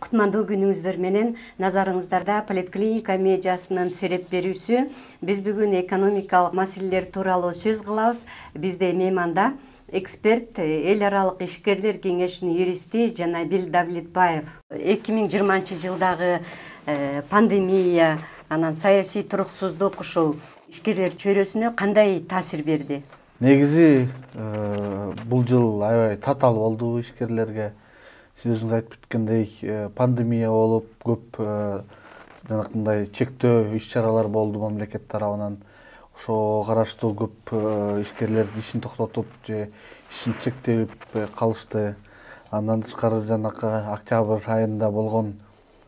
Кутмандуу күнүңүздөр менен назарыңыздарда Поликлиника медиасынын сереп берүүсү. Биз бүгүн экономикалык маселелер тууралуу сөз кылабыз. Бизде мейманда эксперт, эл аралык ишкерлер кеңешинин юристи Жанабил Давлетбаев. 2020-жылдагы пандемия, анан саясий туруксуздук ушул ишкерлер чөйрөсүнө кандай таасир берди? Негизи бул жыл аябай татаал болду ишкерлерге. Сиз өзүңүз айтып кеткендей, пандемия болуп, көп жанакындай чектөө иш-чаралар болду мамлекет тарабынан. Ошого караштуу көп ишкерлер ишин токтотуп же ишин чектеп калышты. Андан тышкары жанакы октябрь айында болгон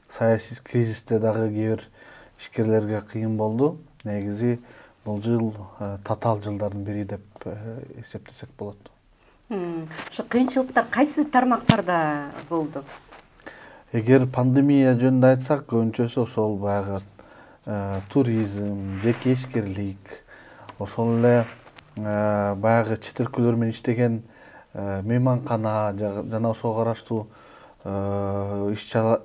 саясий кризисте дагы кээ бир ишкерлерге кыйын болду. Негизи бул жыл татаал жылдардын бири деп эсептесек болот. Ошо кыйынчылыктар кайсы тармактарда болду? Эгер пандемия жөнүндө айтсак, көбүнчөсү ошол баягы туризм, жеке ишкерлик, ошол эле баягы чет өлкөлөр менен иштеген мейманкана жана ошого караштуу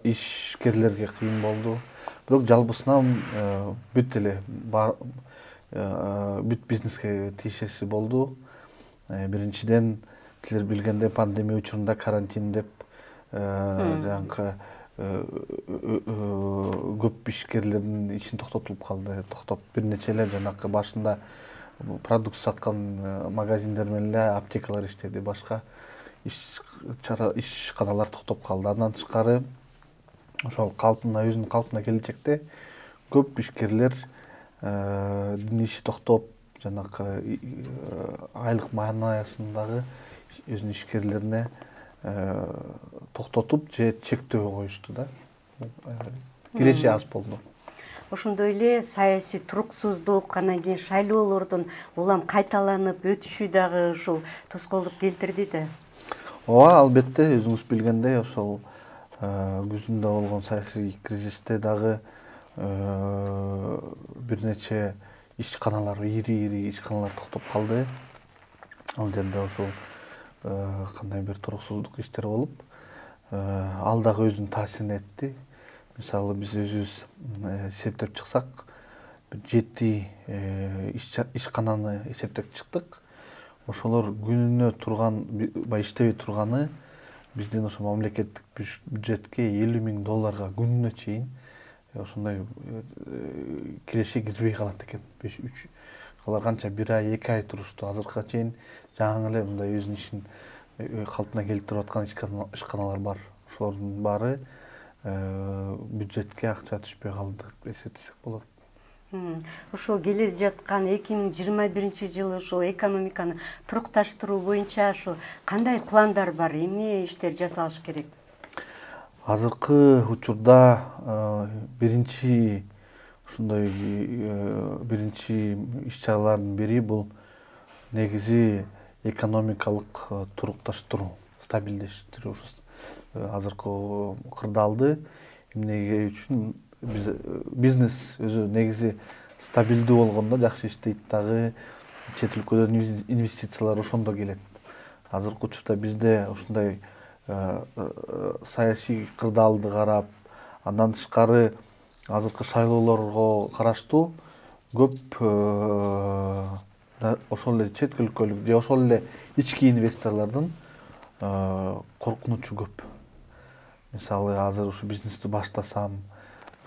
ишкерлерге кыйын болду. Бирок жалпысынан бүт эле бүт бизнеске тиешеси болду. Биринчиден, силер билгендей, пандемия учурунда карантин деп жанакы көп ишкерлердин ишин токтотулуп калды. Токтоп бир нечелер жанакы башында продукция саткан магазиндер менен эле аптекалар иштеди, башка ишканалар токтоп калды. Андан тышкары ошол өзүнүн калпына келечекте көп ишкерлер иши токтоп, жанакы айлык маанаясындагы өзүнүн ишкерлерине токтотуп же чектөө коюшту да. Киреше аз болду. Ошондой эле саясий туруксуздук, анан кийин шайлоолордун улам кайталанып өтүшү дагы ушул тоскоолдук келтирди да. Ооба, албетте, өзүңүз билгендей, ошол күзүндө болгон саясий кризисте дагы бир нече ишканалар, ири ишканалар токтоп калды. Ал жерде ошол кандай бир туруксуздук иштер болуп, ал дагы өзүнүн таасирин этти. Мисалы, биз өзүбүз эсептеп чыксак, 7 ишкананы эсептеп чыктык. Ошолор күнүнө турган, иштебей турганы биздин ошо мамлекеттик бюджетке $50,000 күнүнө чейин ошондой киреше кирбей калат экен. Алар канча бир ай, 2 ай турушту. Азыркыга чейин жаңы эле мындай өзүнүн ишин калпына келтирип аткан ишканалар бар. Ошолордун баары бюджетке акча түшпөй калды деп эсептесек болот. Ошол келе жаткан 2021-жылы ошол экономиканы турукташтыруу боюнча ошо кандай пландар бар, эмне иштер жасалыш керек? Азыркы учурда биринчи иш-чаралардын бири бул негизи экономикалык турукташтыруу, стабилдештирүү. Азыркы кырдаалды эмнеге үчүн бизнес өзү негизи стабилдүү болгондо жакшы иштейт дагы, чет өлкөдөн инвестициялар ошондо келет. Азыркы учурда бизде ушундай саясий кырдаалды карап, андан тышкары азыркы шайлоолорго караштуу көп ошол эле чет өлкөлүк же ошол эле ички инвесторлордун коркунучу көп. Мисалы, азыр ушу бизнести баштасам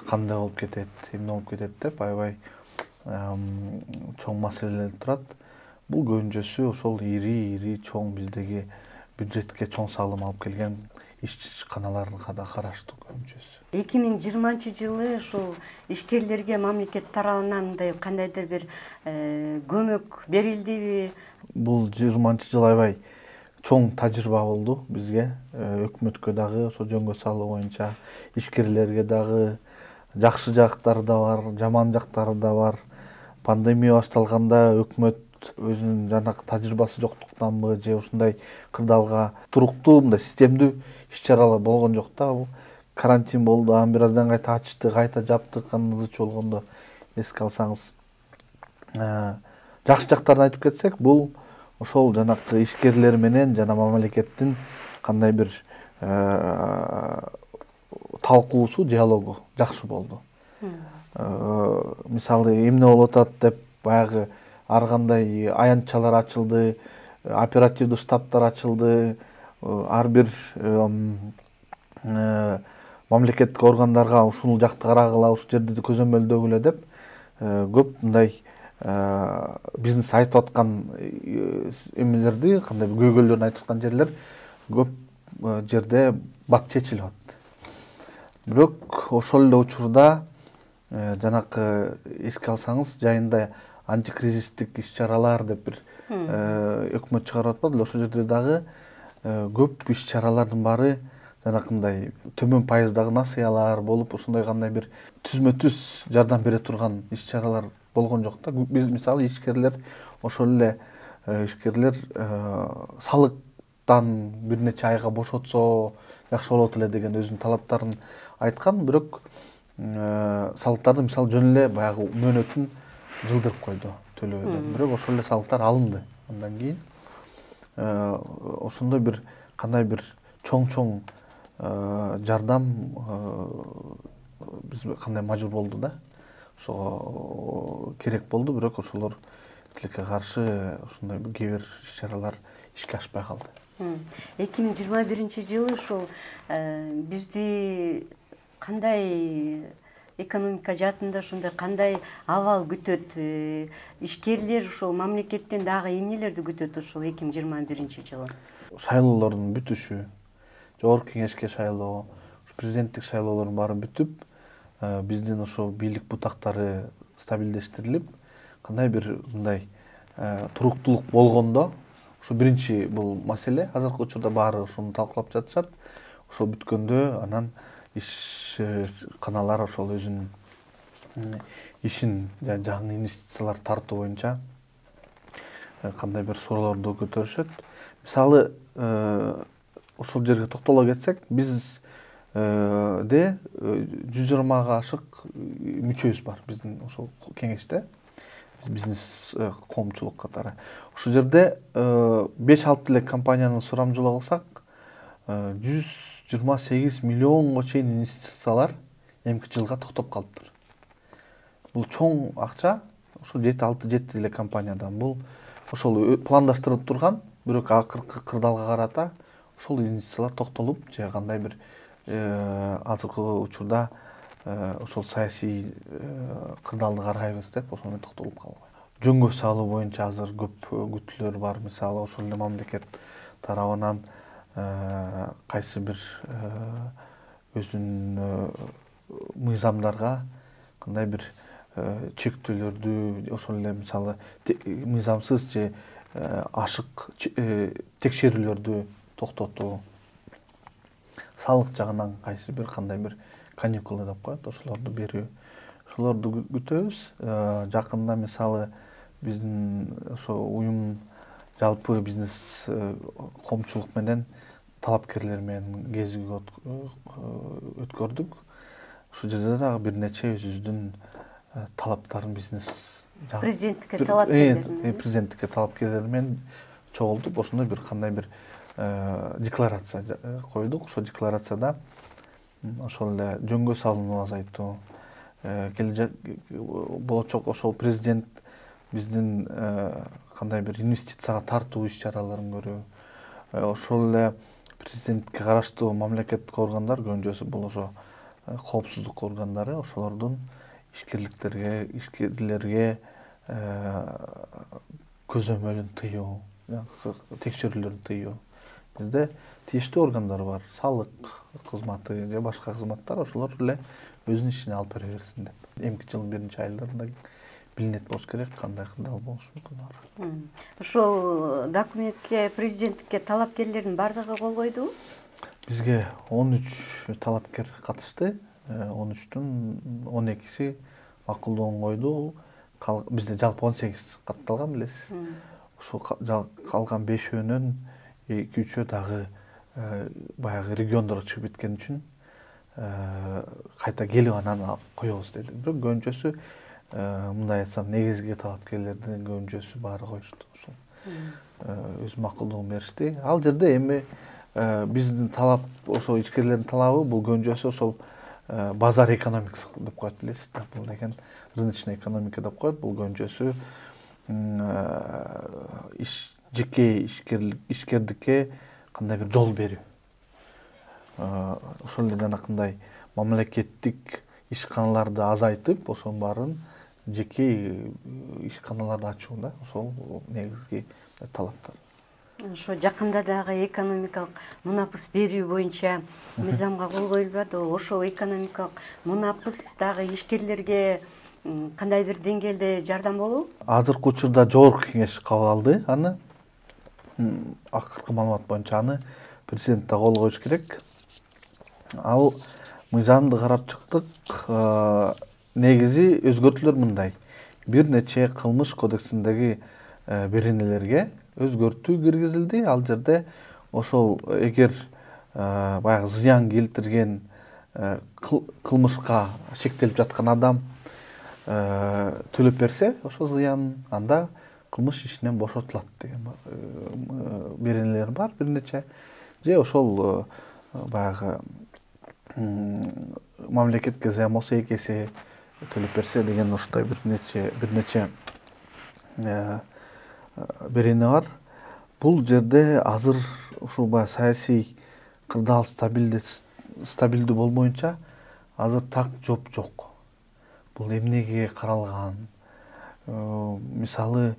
кандай болуп кетет, эмне болуп кетет деп аябай чоң маселелер турат. Бул көбүнчөсү ошол ири чоң биздеги бюджетке чоң салым алып келген ишканаларга да караштуу көбүнчөсү. 2020-жылы ушул ишкерлерге мамлекет тарабынан кандайдыр бир көмөк берилдиби? Бул 20-жыл аябай чоң тажрыйба болду бизге, өкмөткө дагы ошо жөнгө салуу боюнча, ишкерлерге дагы жакшы жактары да бар, жаман жактары да бар. Пандемия башталганда өкмөт өзүнүн жанакы тажрыйбасы жоктуктанбы же ушундай кырдаалга туруктуу, мындай системдүү иш-чаралар болгон жок да. Карантин болду, анан бир аздан кайта ачты, кайта жаптык, андан ызычы болгондо эске алсаңыз. Жакшы жактарын айтып кетсек, бул ошол жанакы ишкерлер менен жана мамлекеттин кандай бир талкуусу, диалогу жакшы болду. Мисалы эмне болуп атат деп баягы ар кандай аянтчалар ачылды, оперативдик штабтар ачылды, ар бир мамлекеттик органдарга ушул жакты карагыла, ушул жерди көзөмөлдөгүлө деп көп мындай бизнес айтып аткан эмелерди, кандай көйгөйлөрүн айтып аткан жерлер көп жерде бат чечилип атты. Бирок ошол эле учурда жанакы эске алсаңыз, жайында антикризистик иш-чаралар деп бир өкмөт чыгарып атпады. Ошол жерде дагы көп иш-чаралардын баары жанакындай төмөн пайыздагы насыялар болуп, ошондой кандай бир түзмө-түз жардам бере турган иш-чаралар болгон жок да. Биз мисалы ишкерлер ошол эле ишкерлер салыктан бир нече айга бошотсо жакшы болот эле деген өзүнүн талаптарын айткан. Бирок салыктарды мисалы жөн эле баягы мөөнөтүн жылдырып койду төлөөдөн. Бирок ошол эле салыктар алынды. Андан кийин ошондой бир кандай бир чоң жардам биз кандай мажбур болду да. Ошого керек болду, бирок ошолор тилекке каршы ошондой кээ бир иш-чаралар ишке ашпай калды. 2021 ушул бизди кандай экономика жаатында ошондой кандай абал күтөт? Ишкерлер ушул мамлекеттен дагы эмнелерди күтөт ушул 2021 жылы? Шайлоолордун бүтүшү, жогорку кеңешке шайлоо, президенттик шайлоолордун баары бүтүп, биздин ошо бийлик бутактары стабилдештирилип, кандай бир мындай туруктуулук болгондо, ошо биринчи бул маселе. Азыркы учурда баары ошону талкуулап жатышат. Ошол бүткөндө анан ишканалар ошол өзүнүн ишин жаңы инвестициялар тартуу боюнча кандай бир суроолорду көтөрүшөт. Мисалы ошол жерге токтоло кетсек, биз 120га ашык мүчөбүз бар биздин ошол кеңеште, бизнес коомчулук катары. Ошол жерде 5-6 эле компаниянын сурамжылоо кылсак, 128 миллионго чейин инвестициялар эмки жылга токтоп калыптыр. Бул чоң акча, ошол 7 эле компаниядан. Бул ошол пландаштырылып турган, бирок акыркы кырдаалга карата ошол инвестициялар токтолуп, же кандай бир азыркы учурда ошол саясий кырдаалды карайбыз деп ошону токтолуп калган. Жөнгө салуу боюнча азыр көп күтүүлөр бар. Мисалы ошол эле мамлекет тарабынан кайсы бир өзүнүн мыйзамдарга кандай бир чектөөлөрдү, ошол эле мисалы мыйзамсыз же ашык текшерүүлөрдү токтотуу, салык жагынан кайсы бир кандай бир каникулы деп коет, ошолорду берүү, ошолорду күтөбүз. Жакында мисалы биздин ошо уюм жалпы бизнес коомчулук менен талапкерлер менен кезүү өткөрдүк. Ошол жерде дагы бир нече өзүбүздүн талаптарын бизнес президенттикке талапкерлер менен чогултуп, ошондой бир кандай бир декларация койдук. Ошол декларацияда ошол эле жөнгө салууну азайтуу, болочок ошол президент биздин кандай бир инвестицияга тартуу иш-чараларын көрүү, ошол эле президентке караштуу мамлекеттик органдар көбүнчөсү бул ошо коопсуздук органдары, ошолордун ишкерлерге көзөмөлүн тыюу, текшерүүлөрдү тыюу. Бизде тийиштүү органдар бар, салык кызматы же башка кызматтар, ошолор эле өзүнүн ишин алып бере берсин деп. Эмки жылдын биринчи айларында билинет болуш керек, кандай кырдаал болушу мүмкүн. Ошол документке президенттикке талапкерлердин бардыгы кол койдубу? Бизге 13 талапкер катышты. 13-түн 12-си макулдоон койду. Бизде жалпы 18 катталган, билесиз. Ошол калган 5-өөнөн 2-3-өө дагы баягы региондорго чыгып кеткен үчүн кайта келип анан коебуз деди. Бирок көбүнчөсү мындай айтсам, негизги талапкерлердин көбүнчөсү баары коюшту. Ошол өз макулдугун беришти. Ал жерде эми биздин талап, ошо ичкерилердин талабы, бул көнчөсү ошол базар экономикасы деп коет, билесиз да. Бул деген рыночный экономика деп коет. Бул көнчөсү жеке ишкердикке кандай бир жол берүү. Ошол эле жанакындай мамлекеттик ишканаларды азайтып, ошонун баарын жеке ишканаларды ачуу да. Ошол негизги талаптар. Ошо жакында дагы экономикалык мунапыс берүү боюнча мыйзамга кол коюлбады. Ошол экономикалык мунапыс дагы ишкерлерге кандай бир деңгээлде жардам болобу? Азыркы учурда жогорку кеңеш кабыл алды аны. Акыркы маалымат боюнча аны президент да кол коюш керек. Ал мыйзамды карап чыктык. Негизи өзгөртүүлөр мындай. Бир нече кылмыш кодексиндеги беренелерге өзгөртүү киргизилди. Ал жерде ошол эгер баягы зыян келтирген кылмышка шектелип жаткан адам төлөп берсе, ошол зыян, анда кылмыш ишинен бошотулат деген беренелер бар бир нече. Же ошол баягы мамлекетке зыян болсо 2 эсе төлөп берсе деген ушундай бир нече берене бар. Бул жерде азыр ушул баягы саясий кырдаал стабилдүү болмоюнча азыр так жооп жок. Бул эмнеге каралган? Мисалы,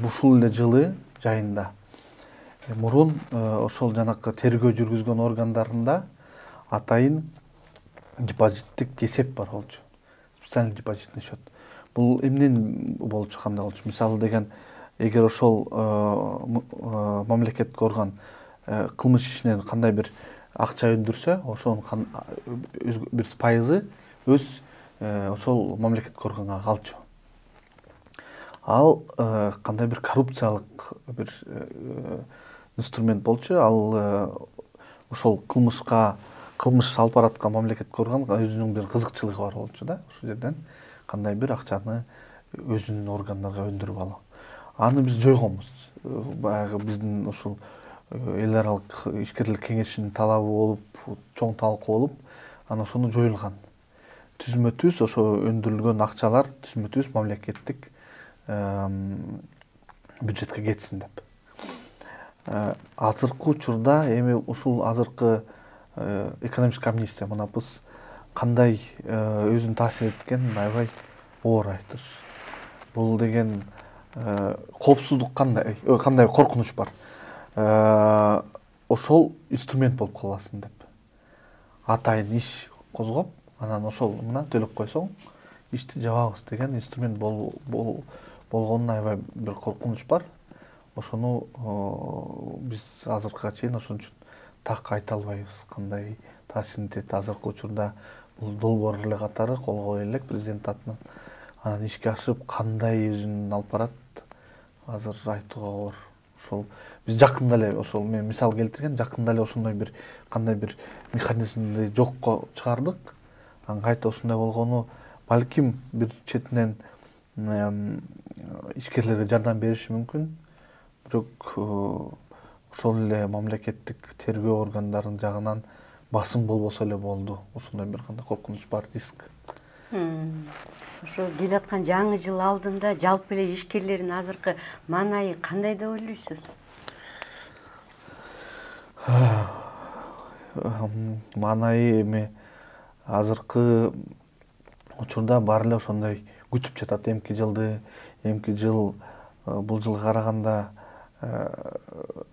ушул эле жылы жайында мурун ошол жанакы тергөө жүргүзгөн органдарында атайын депозиттик эсеп бар болчу. Специальный депозитный счет. Бул эмнен болчу, кандай болчу? Мисалы деген, эгер ошол мамлекеттик орган кылмыш ишинен кандай бир акча өндүрсө, ошонун бир пайызы өз ошол мамлекеттик органга калчу. Ал кандай бир коррупциялык бир инструмент болчу. Ал ошол кылмыш алып бараткан мамлекеттик орган өзүнүн бир кызыкчылыгы бар болчу да. Ошол жерден кандай бир акчаны өзүнүн органдарга өндүрүп алуу. Аны биз жойгонбуз. Баягы биздин ушул эл аралык ишкерлик кеңешинин талабы болуп, чоң талкуу болуп, анан ошону жоюлган. Түзмө-түз ошо өндүрүлгөн акчалар түзмө-түз мамлекеттик бюджетке кетсин деп. Азыркы учурда эми ушул азыркы экономический амнистия мунапыс кандай өзүн таасир эткенин аябай оор айтыш. Бул деген коопсуздук кандай коркунуч бар. Ошол инструмент болуп калбасын деп. Атайын иш козгоп, анан ошол мына төлөп койсоң, ишти жабабыз деген инструмент болгонун аябай бир коркунуч бар. Ошону биз азыркыга чейин ошон үчүн так айта албайбыз, кандай таасирин этет. Азыркы учурда бул долбоор эле катары кол коюла элек президент атынан. Анан ишке ашып кандай өзүн алып барат, азыр айтууга оор. Ошол биз жакында эле ошол мен мисал келтирген, жакында эле ошондой бир кандай бир механизмди жокко чыгардык. Анан кайта ушундай болгону балким бир четинен ишкерлерге жардам бериши мүмкүн. Бирок ошол эле мамлекеттик тергөө органдарынын жагынан басым болбосо эле болду. Ошондой бир кандай коркунуч бар, риск. Ошо келаткан жаңы жыл алдында жалпы эле ишкерлердин азыркы маанайы кандай деп ойлойсуз? Маанайы эми азыркы учурда баары эле ошондой күтүп жатат. Эмки жыл бул жылга караганда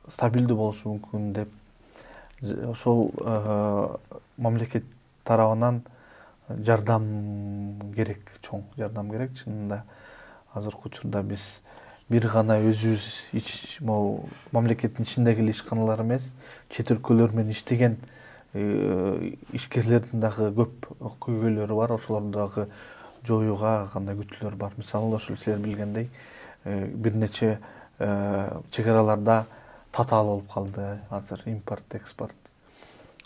стабилдүү болушу мүмкүн деп. Ошол мамлекет тарабынан жардам керек, чоң жардам керек. Чынында азыркы учурда биз бир гана өзүбүз мамлекеттин ичиндеги эле ишканалар эмес, чет өлкөлөр менен иштеген ишкерлердин дагы көп көйгөйлөрү бар. Ошолорду дагы жоюуга кандай күтүүлөр бар. Мисалы, ошол силер билгендей, бир нече чегараларда татаал болуп калды. Азыр импорт, экспорт.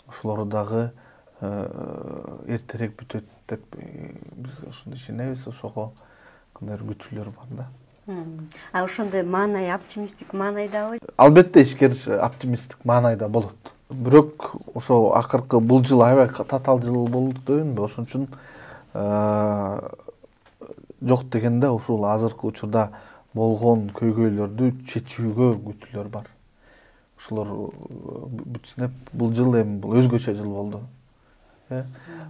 Ошолорду дагы эртерээк бүтөт деп биз ошондой ишенебиз. Ошого кандай күтүүлөр бар да. Ошондой маанай, оптимисттик маанайда болот? Албетте ишкер оптимисттик маанайда болот. Бирок ошо акыркы бул жыл аябай татаал жыл болду дейбинби, ошон үчүн жок дегенде ушул азыркы учурда болгон көйгөйлөрдү чечүүгө күтүүлөр бар. Ошолор бүтсүнөп, бул жыл эми бул өзгөчө жыл болду.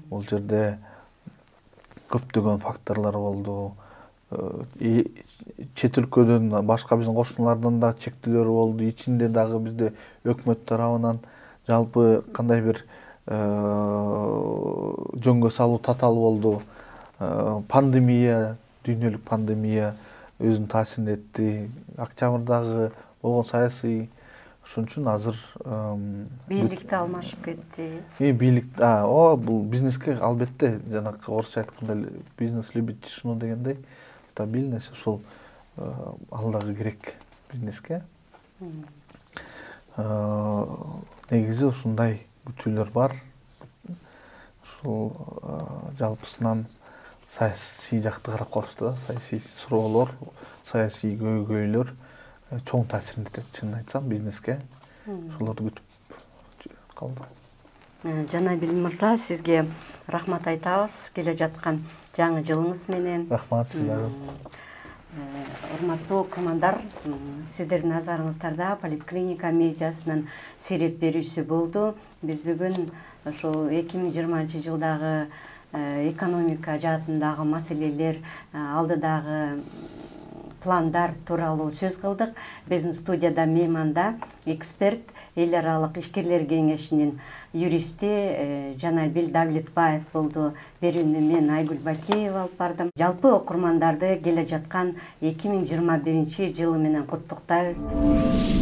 Бул жерде көптөгөн факторлор болду. Чет өлкөдөн, башка биздин кошуналардан да чектөөлөр болду. Ичинде дагы бизде өкмөт тарабынан жалпы кандай бир жөнгө салуу татаал болду. Пандемия, дүйнөлүк пандемия өзүнүн таасирин этти. Октябрдагы болгон саясий, ошон үчүн азыр бийликти алмашып кетти. Бийлик, бул бизнеске албетте жанакы орусча айтканда бизнес любит тишину дегендей, стабильность ушул ал дагы керек бизнеске. Негизи ушундай күтүүлөр бар. Ушул жалпысынан саясий жакты карап калышты да, саясий суроолор, саясий көйгөйлөр чоң таасирин этет, чынын айтсам, бизнеске. Ошолорду күтүп калды. Жанабил мырза, сизге рахмат айтабыз келе жаткан жаңы жылыңыз менен. Рахмат сиздерге. Урматтуу окурмандар, сиздердин назарыңыздарда Поликлиника медиасынын сереп берүүсү болду. Биз бүгүн ошол 2020 жылдагы экономика жаатындагы маселелер, алдыдагы пландар тууралуу сөз кылдык. Биздин студияда мейманда эксперт, эл аралык ишкерлер кеңешинин юристи Жанабил Давлетбаев болду. Берүүнү мен Айгүл Бакеева алып бардым. Жалпы окурмандарды келе жаткан 2021 жылы менен куттуктайбыз.